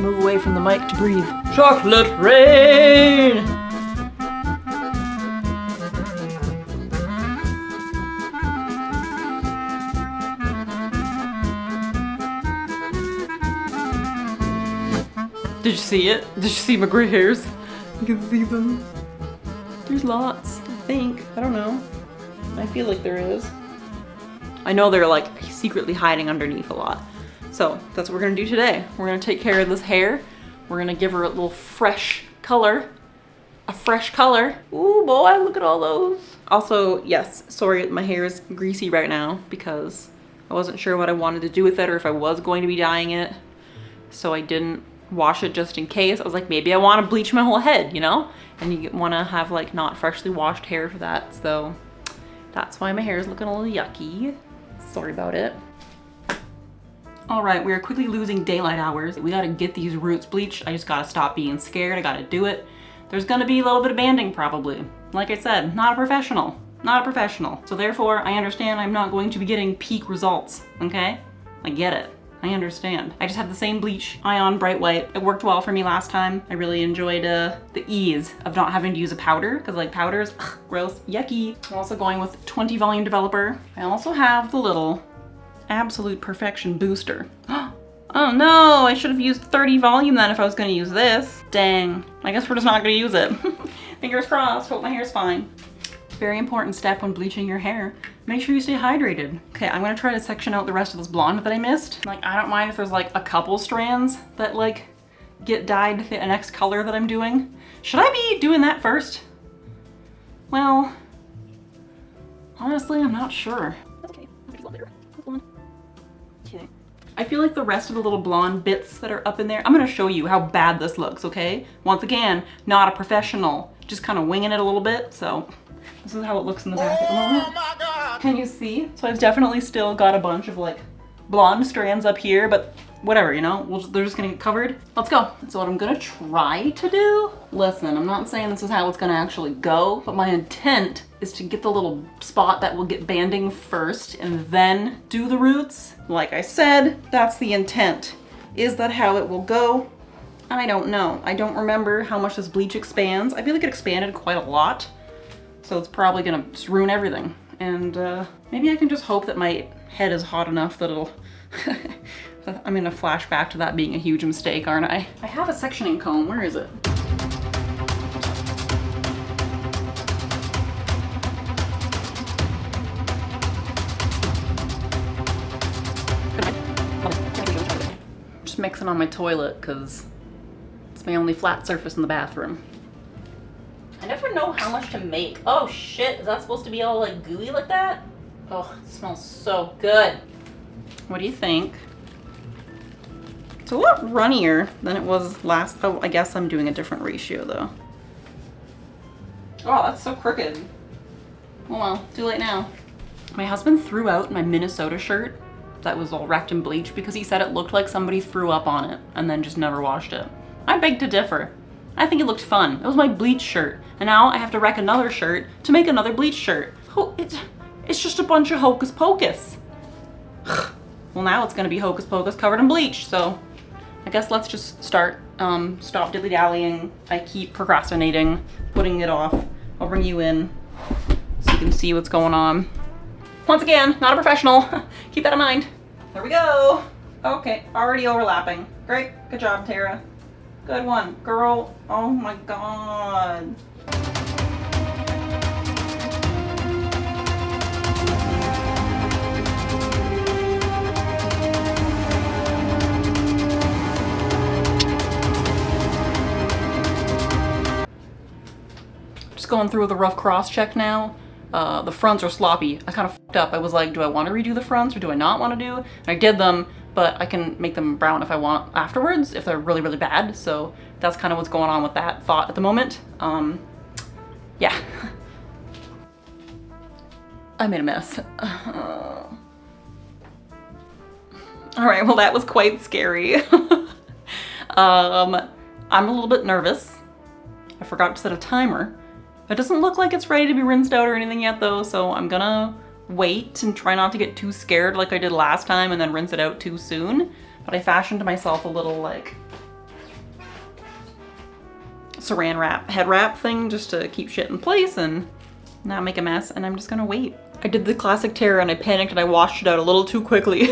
move away from the mic to breathe. Chocolate rain! Did you see it? Did you see my gray hairs? You can see them. There's lots, I think. I don't know. I feel like there is. I know they're like secretly hiding underneath a lot. So that's what we're gonna do today. We're gonna take care of this hair. We're gonna give her a little fresh color. A fresh color. Ooh boy, look at all those. Also, yes, sorry my hair is greasy right now because I wasn't sure what I wanted to do with it or if I was going to be dyeing it. So I didn't wash it just in case. I was like, maybe I want to bleach my whole head, you know? And you want to have like not freshly washed hair for that. So that's why my hair is looking a little yucky. Sorry about it. All right, we are quickly losing daylight hours. We got to get these roots bleached. I just got to stop being scared. I got to do it. There's going to be a little bit of banding probably. Like I said, not a professional. Not a professional. So therefore, I understand I'm not going to be getting peak results, okay? I get it. I understand. I just have the same bleach, Ion Bright White. It worked well for me last time. I really enjoyed the ease of not having to use a powder, because like powders, ugh, gross, yucky. I'm also going with 20 volume developer. I also have the little Absolute Perfection booster. Oh no, I should have used 30 volume then if I was gonna use this. Dang, I guess we're just not gonna use it. Fingers crossed, hope my hair's fine. Very important step when bleaching your hair. Make sure you stay hydrated. Okay, I'm gonna try to section out the rest of this blonde that I missed. Like, I don't mind if there's like a couple strands that like get dyed the next color that I'm doing. Should I be doing that first? Well, honestly, I'm not sure. That's okay. Okay. I feel like the rest of the little blonde bits that are up in there, I'm gonna show you how bad this looks, okay? Once again, not a professional, just kind of winging it a little bit, so. This is how it looks in the back at the moment. Oh my God. Can you see? So I've definitely still got a bunch of like blonde strands up here, but whatever, you know, they're just gonna get covered. Let's go. So what I'm gonna try to do, listen, I'm not saying this is how it's gonna actually go, but my intent is to get the little spot that will get banding first and then do the roots. Like I said, that's the intent. Is that how it will go? I don't know. I don't remember how much this bleach expands. I feel like it expanded quite a lot. So it's probably gonna just ruin everything. And maybe I can just hope that my head is hot enough that it'll, I'm gonna flash back to that being a huge mistake, aren't I? I have a sectioning comb, where is it? Just mixing on my toilet because it's my only flat surface in the bathroom. I never know how much to make. Oh shit, is that supposed to be all like gooey like that? Oh, it smells so good. What do you think? It's a lot runnier than it was last. Oh, I guess I'm doing a different ratio though. Oh, that's so crooked. Oh well, too late now. My husband threw out my Minnesota shirt that was all wrapped in bleach because he said it looked like somebody threw up on it and then just never washed it. I beg to differ. I think it looked fun. It was my bleach shirt. And now I have to wreck another shirt to make another bleach shirt. Oh, it's just a bunch of hocus pocus. Well, now it's gonna be hocus pocus covered in bleach. So I guess let's just start. Stop dilly-dallying. I keep procrastinating, putting it off. I'll bring you in so you can see what's going on. Once again, not a professional. Keep that in mind. There we go. Okay, already overlapping. Great, good job, Tara. Good one, girl. Oh my God. Just going through the rough cross check now. The fronts are sloppy. I kind of fucked up. I was like, do I want to redo the fronts or do I not want to do? And I did them, but I can make them brown if I want afterwards, if they're really, really bad. So that's kind of what's going on with that thought at the moment. Yeah. I made a mess. All right, well, that was quite scary. I'm a little bit nervous. I forgot to set a timer. It doesn't look like it's ready to be rinsed out or anything yet though, so I'm gonna wait and try not to get too scared like I did last time and then rinse it out too soon. But I fashioned myself a little like saran wrap, head wrap thing just to keep shit in place and not make a mess, and I'm just gonna wait. I did the classic tear and I panicked and I washed it out a little too quickly.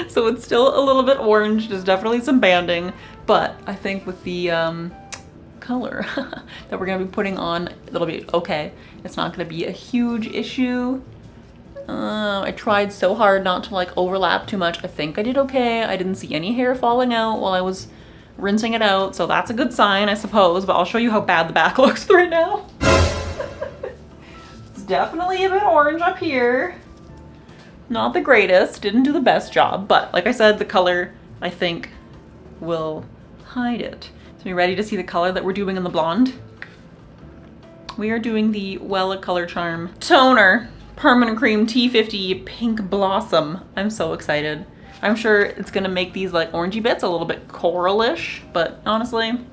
So it's still a little bit orange. There's definitely some banding, but I think with the color that we're gonna be putting on, it'll be okay. It's not gonna be a huge issue. I tried so hard not to like overlap too much. I think I did okay. I didn't see any hair falling out while I was rinsing it out, so that's a good sign, I suppose, but I'll show you how bad the back looks right now. It's definitely a bit orange up here. Not the greatest, didn't do the best job, but like I said, the color, I think, will hide it. So you ready to see the color that we're doing in the blonde? We are doing the Wella Color Charm Toner Permanent Cream T50 Pink Blossom. I'm so excited. I'm sure it's gonna make these like orangey bits a little bit coralish, but honestly, I'm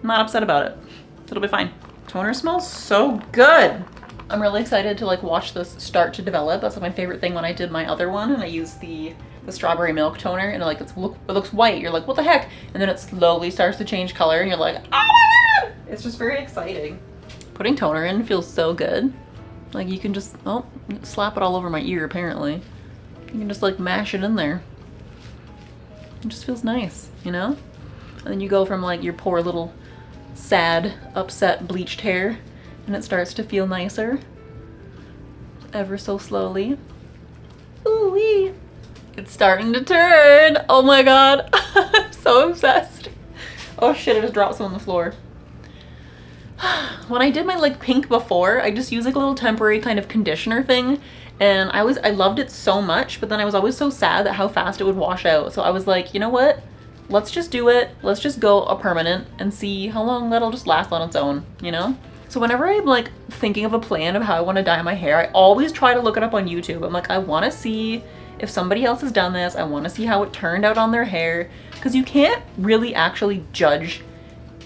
not upset about it. It'll be fine. Toner smells so good. I'm really excited to like watch this start to develop. That's like my favorite thing when I did my other one and I used the strawberry milk toner and like it looks white. You're like, what the heck? And then it slowly starts to change color and you're like, oh my God! It's just very exciting. Putting toner in feels so good. Like you can just, oh, slap it all over my ear apparently. You can just like mash it in there. It just feels nice, you know? And then you go from like your poor little sad, upset, bleached hair and it starts to feel nicer. Ever so slowly. Ooh-wee. It's starting to turn. Oh my God. I'm so obsessed. Oh shit, I just dropped some on the floor. When I did my like pink before, I just used like a little temporary kind of conditioner thing and I loved it so much, but then I was always so sad at how fast it would wash out. So I was like, you know what? Let's just do it. Let's just go a permanent and see how long that'll just last on its own, you know? So whenever I'm like thinking of a plan of how I want to dye my hair, I always try to look it up on YouTube. I'm like, I want to see if somebody else has done this. I want to see how it turned out on their hair, because you can't really actually judge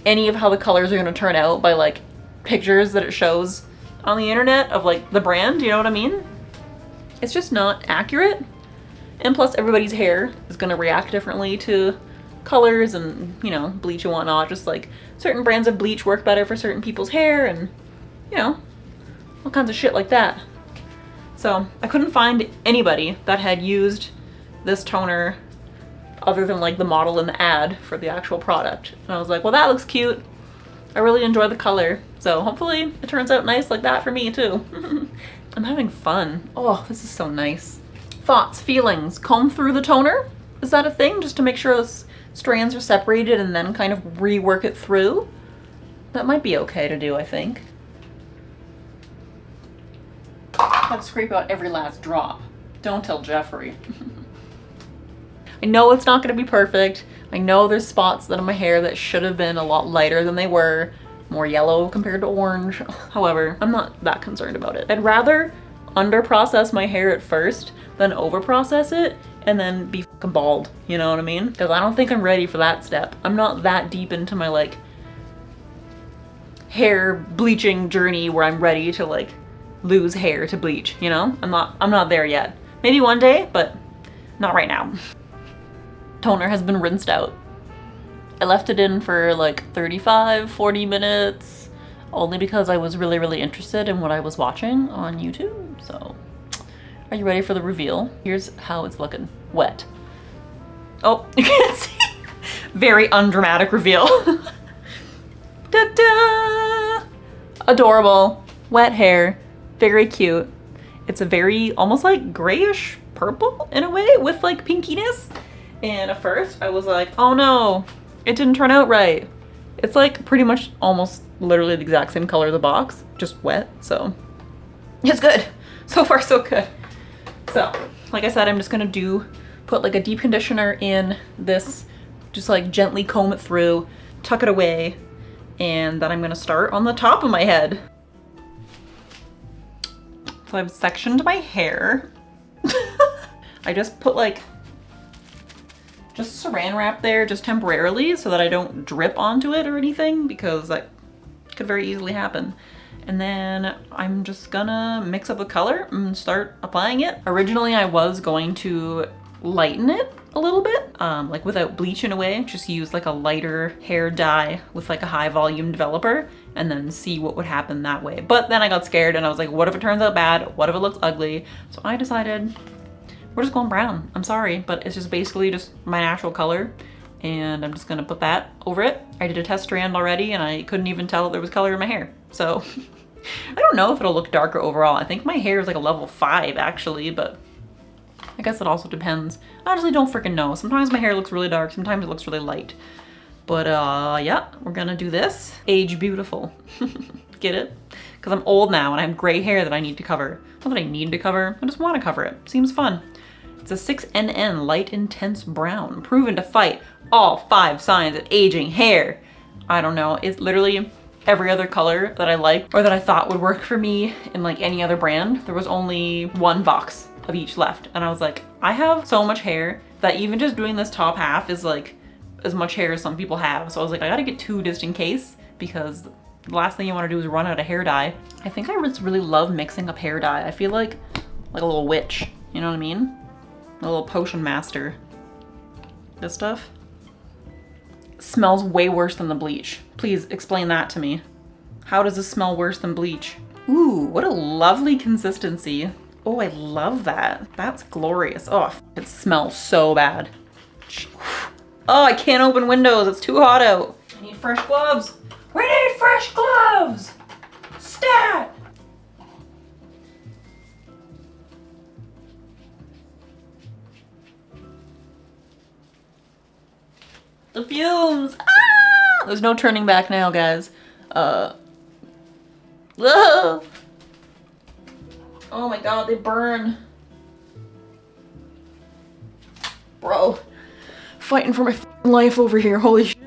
any of how the colors are going to turn out by like pictures that it shows on the internet of like the brand, you know what I mean? It's just not accurate. And plus everybody's hair is going to react differently to colors and, you know, bleach and whatnot. Just like certain brands of bleach work better for certain people's hair and, you know, all kinds of shit like that. So I couldn't find anybody that had used this toner other than like the model in the ad for the actual product. And I was like, well, that looks cute. I really enjoy the color. So hopefully it turns out nice like that for me too. I'm having fun. Oh, this is so nice. Thoughts, feelings, comb through the toner? Is that a thing? Just to make sure the strands are separated and then kind of rework it through? That might be okay to do, I think. I have to scrape out every last drop. Don't tell Jeffrey. I know it's not gonna be perfect. I know there's spots that in my hair that should have been a lot lighter than they were, more yellow compared to orange. However, I'm not that concerned about it. I'd rather under-process my hair at first than over-process it and then be fucking bald, you know what I mean? Because I don't think I'm ready for that step. I'm not that deep into my like hair bleaching journey where I'm ready to like lose hair to bleach, you know? I'm not there yet. Maybe one day, but not right now. Toner has been rinsed out. I left it in for like 35, 40 minutes, only because I was really, really interested in what I was watching on YouTube. So, are you ready for the reveal? Here's how it's looking. Wet. Oh, you can't see. Very undramatic reveal. Ta-da! Adorable. Wet hair. Very cute. It's a very, almost like grayish purple in a way with like pinkiness. And at first I was like, oh no, it didn't turn out right. It's like pretty much almost literally the exact same color of the box, just wet, so it's good. So far so good. So, like I said, I'm just gonna put like a deep conditioner in this, just like gently comb it through, tuck it away, and then I'm gonna start on the top of my head. So I've sectioned my hair. I just put like just saran wrap there just temporarily so that I don't drip onto it or anything, because that could very easily happen. And then I'm just gonna mix up the color and start applying it. Originally I was going to lighten it a little bit, like without bleach in a way, just use like a lighter hair dye with like a high volume developer and then see what would happen that way. But then I got scared and I was like, what if it turns out bad? What if it looks ugly? So I decided we're just going brown. I'm sorry, but it's just basically just my natural color. And I'm just gonna put that over it. I did a test strand already and I couldn't even tell that there was color in my hair. So I don't know if it'll look darker overall. I think my hair is like a level 5 actually, but I guess it also depends. I honestly don't freaking know. Sometimes my hair looks really dark, sometimes it looks really light. But yeah, we're gonna do this. Age beautiful. Get it? Because I'm old now and I have gray hair that I need to cover. Not that I need to cover, I just want to cover it. Seems fun. It's a 6NN light intense brown, proven to fight all 5 signs of aging hair. I don't know, it's literally every other color that I like or that I thought would work for me in like any other brand. There was only 1 box of each left. And I was like, I have so much hair that even just doing this top half is like as much hair as some people have. So I was like, I gotta get 2 just in case, because the last thing you wanna do is run out of hair dye. I think I just really love mixing up hair dye. I feel like a little witch, you know what I mean? A little potion master. This stuff smells way worse than the bleach. Please explain that to me. How does this smell worse than bleach? Ooh, what a lovely consistency. Oh, I love that. That's glorious. Oh, it smells so bad. Oh, I can't open windows. It's too hot out. I need fresh gloves. We need fresh gloves. Stat. The fumes. Ah! There's no turning back now, guys. Oh my god, they burn. Bro, fighting for my life over here, holy shit.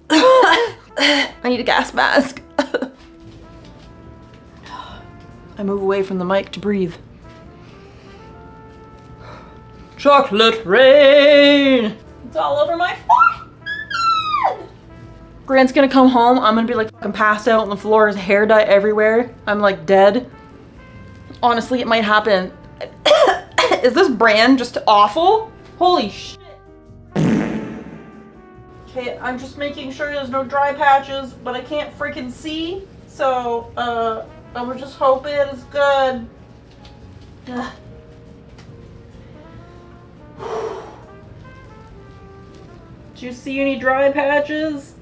I need a gas mask. I move away from the mic to breathe. Chocolate rain! It's all over my forehead! Grant's gonna come home, I'm gonna be like fucking passed out on the floor, his hair dye everywhere. I'm like dead. Honestly, it might happen. Is this brand just awful? Holy shit. Okay, I'm just making sure there's no dry patches, but I can't freaking see. So, I would just hope it is good. Ugh. Did you see any dry patches?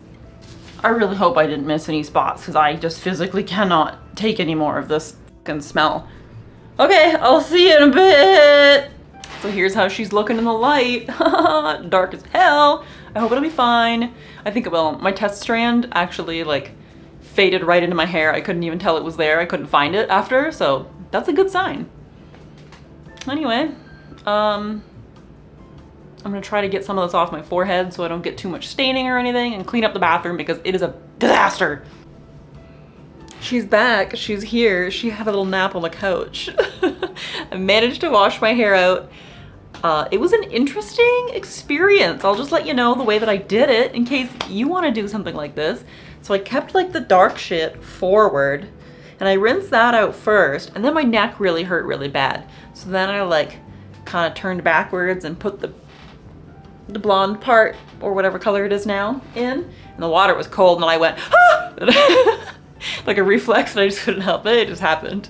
I really hope I didn't miss any spots because I just physically cannot take any more of this fucking smell. Okay, I'll see you in a bit. So here's how she's looking in the light. Dark as hell. I hope it'll be fine. I think it will. My test strand actually like faded right into my hair. I couldn't even tell it was there. I couldn't find it after, so that's a good sign. Anyway, I'm gonna try to get some of this off my forehead so I don't get too much staining or anything, and clean up the bathroom because it is a disaster. She's back, she's here. She had a little nap on the couch. I managed to wash my hair out. It was an interesting experience. I'll just let you know the way that I did it in case you want to do something like this. So I kept like the dark shit forward and I rinsed that out first, and then my neck really hurt really bad. So then I like kind of turned backwards and put the blonde part, or whatever color it is now, in, and the water was cold and then I went, ah! Like a reflex, and I just couldn't help it. It just happened.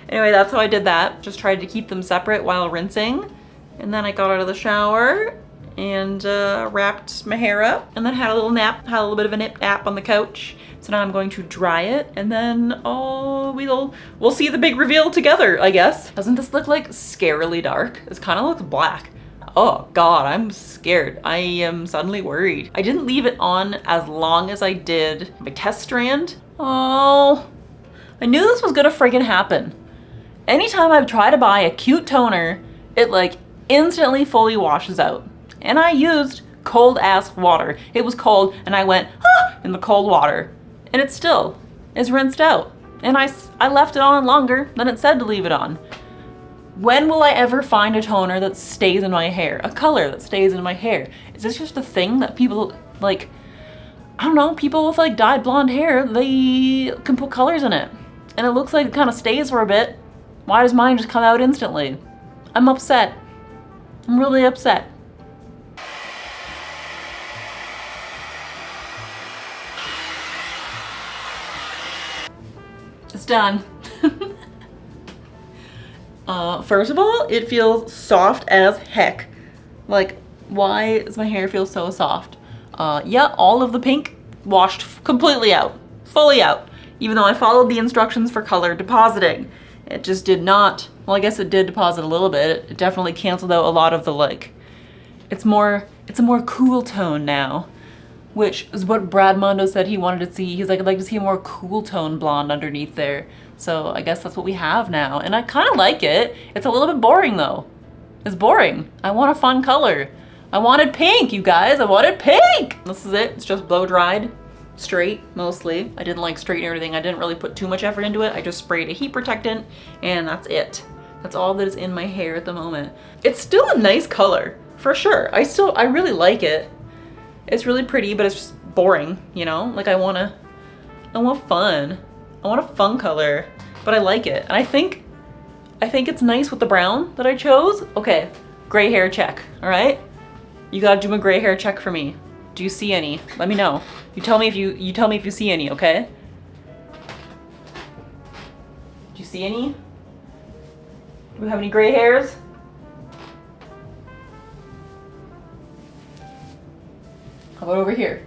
Anyway, that's how I did that. Just tried to keep them separate while rinsing. And then I got out of the shower and wrapped my hair up, and then had a little nap, had a little bit of a nap on the couch. So now I'm going to dry it, and then we'll see the big reveal together, I guess. Doesn't this look like scarily dark? This kind of looks black. Oh God, I'm scared. I am suddenly worried. I didn't leave it on as long as I did my test strand. Oh, I knew this was gonna friggin' happen. Anytime I've tried to buy a cute toner, it like instantly fully washes out. And I used cold ass water. It was cold and I went, ah, in the cold water. And it still is rinsed out. And I left it on longer than it said to leave it on. When will I ever find a toner that stays in my hair? A color that stays in my hair? Is this just a thing that people like, I don't know, people with like dyed blonde hair, they can put colors in it. And it looks like it kind of stays for a bit. Why does mine just come out instantly? I'm upset. I'm really upset. done. First of all, it feels soft as heck. Like, why does my hair feel so soft? Yeah, all of the pink washed completely out, fully out. Even though I followed the instructions for color depositing, it just did not. Well, I guess it did deposit a little bit. It definitely canceled out a lot of the like, it's a more cool tone now, which is what Brad Mondo said he wanted to see. He's like, I'd like to see a more cool tone blonde underneath there. So I guess that's what we have now. And I kind of like it. It's a little bit boring though. It's boring. I want a fun color. I wanted pink, you guys. I wanted pink. This is it. It's just blow dried, straight mostly. I didn't like straighten everything. I didn't really put too much effort into it. I just sprayed a heat protectant and that's it. That's all that is in my hair at the moment. It's still a nice color, for sure. I really like it. It's really pretty, but it's just boring, you know? Like I want fun. I want a fun color, but I like it. And I think it's nice with the brown that I chose. Okay, gray hair check, all right? You gotta do my gray hair check for me. Do you see any? Let me know. You tell me if you see any, okay? Do you see any? Do we have any gray hairs? How about over here?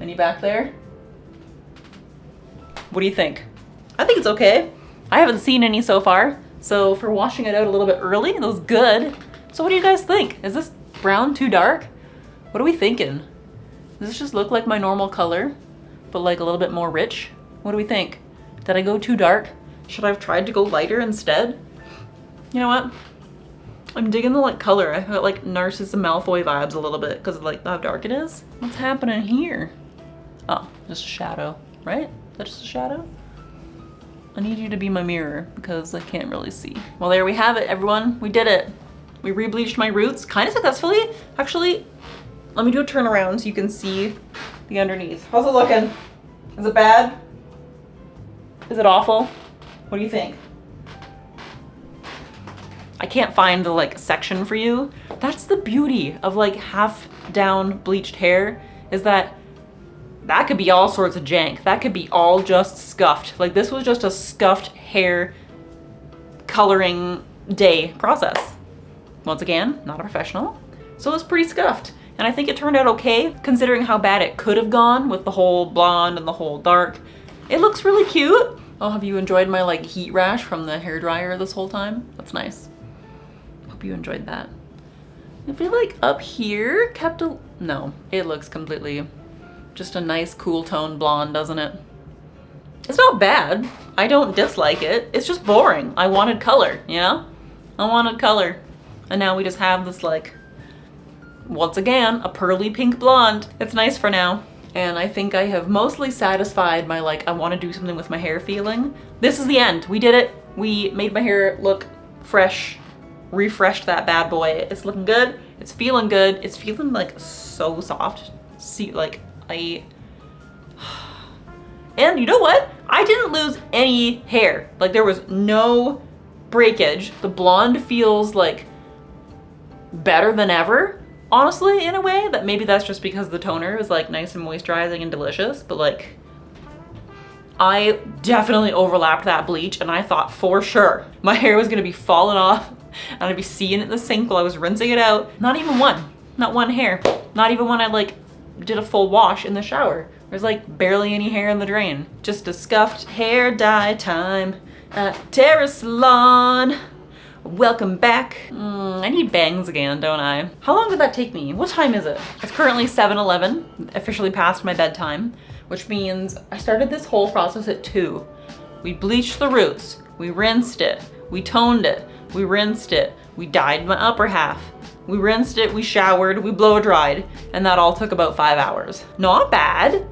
Any back there? What do you think? I think it's okay. I haven't seen any so far. So for washing it out a little bit early, it was good. So what do you guys think? Is this brown too dark? What are we thinking? Does this just look like my normal color, but like a little bit more rich? What do we think? Did I go too dark? Should I have tried to go lighter instead? You know what? I'm digging the like color. I got like Narcissus Malfoy vibes a little bit because of like how dark it is. What's happening here? Oh, just a shadow, right? Is that just a shadow? I need you to be my mirror because I can't really see. Well, there we have it, everyone. We did it. We re-bleached my roots kind of successfully. Actually, let me do a turnaround so you can see the underneath. How's it looking? Is it bad? Is it awful? What do you think? I can't find the like section for you. That's the beauty of like half down bleached hair, is that could be all sorts of jank. That could be all just scuffed. Like this was just a scuffed hair coloring day process. Once again, not a professional. So it was pretty scuffed. And I think it turned out okay considering how bad it could have gone with the whole blonde and the whole dark. It looks really cute. Oh, have you enjoyed my like heat rash from the hairdryer this whole time? That's nice. Hope you enjoyed that. I feel like up here kept a, no, it looks completely just a nice cool tone blonde, doesn't it? It's not bad. I don't dislike it. It's just boring. I wanted color, you know? I wanted color. And now we just have this like, once again, a pearly pink blonde. It's nice for now. And I think I have mostly satisfied my like, I want to do something with my hair feeling. This is the end. We did it. We made my hair look fresh, refreshed that bad boy. It's looking good. It's feeling good. It's feeling like so soft. See, like and you know what? I didn't lose any hair. Like there was no breakage. The blonde feels like better than ever. Honestly, in a way, that maybe that's just because the toner is like nice and moisturizing and delicious, but like I definitely overlapped that bleach and I thought for sure my hair was gonna be falling off and I'd be seeing it in the sink while I was rinsing it out. Not even one, not one hair. Not even when I like did a full wash in the shower. There's like barely any hair in the drain. Just a scuffed hair dye time at Terrace Salon. Welcome back. I need bangs again, don't I? How long did that take me? What time is it? It's currently 7:11, officially past my bedtime, which means I started this whole process at 2. We bleached the roots, we rinsed it, we toned it, we rinsed it, we dyed my upper half, we rinsed it, we showered, we blow dried, and that all took about 5 hours. Not bad.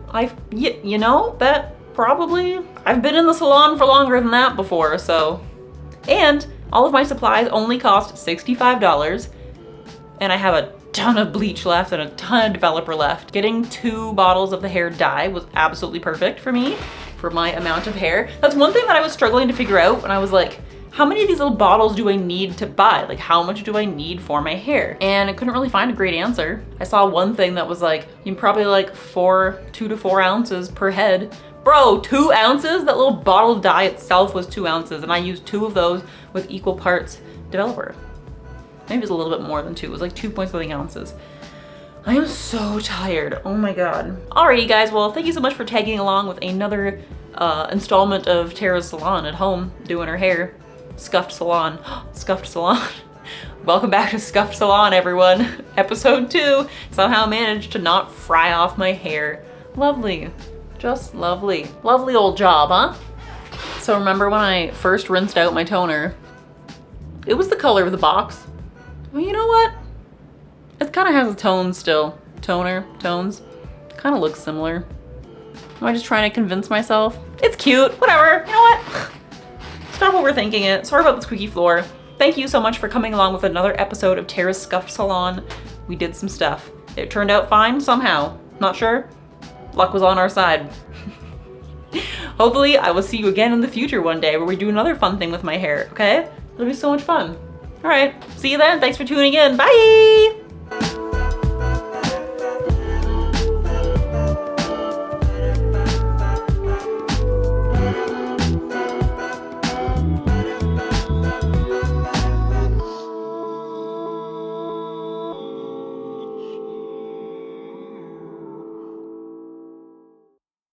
You know, that probably, I've been in the salon for longer than that before, so. And all of my supplies only cost $65, and I have a ton of bleach left and a ton of developer left. Getting 2 bottles of the hair dye was absolutely perfect for me, for my amount of hair. That's one thing that I was struggling to figure out when I was like, how many of these little bottles do I need to buy? Like how much do I need for my hair? And I couldn't really find a great answer. I saw one thing that was like, you can probably like 2 to 4 ounces per head, Bro, 2 ounces? That little bottle of dye itself was 2 ounces, and I used 2 of those with equal parts developer. Maybe it's a little bit more than 2. It was like 2 point something ounces. I am so tired. Oh my god. Alrighty guys, well thank you so much for tagging along with another installment of Tara's salon at home, doing her hair. Scuffed salon. Scuffed salon. Welcome back to Scuffed Salon, everyone. Episode 2. Somehow managed to not fry off my hair. Lovely. Just lovely. Lovely old job, huh? So remember when I first rinsed out my toner, it was the color of the box. Well, you know what? It kind of has a tone still. Tones. Kind of looks similar. Am I just trying to convince myself? It's cute, whatever. You know what? Stop overthinking it. Sorry about the squeaky floor. Thank you so much for coming along with another episode of Tara's Scuffed Salon. We did some stuff. It turned out fine somehow. Not sure. Luck was on our side. Hopefully I will see you again in the future one day where we do another fun thing with my hair, okay? It'll be so much fun. All right, see you then. Thanks for tuning in. Bye!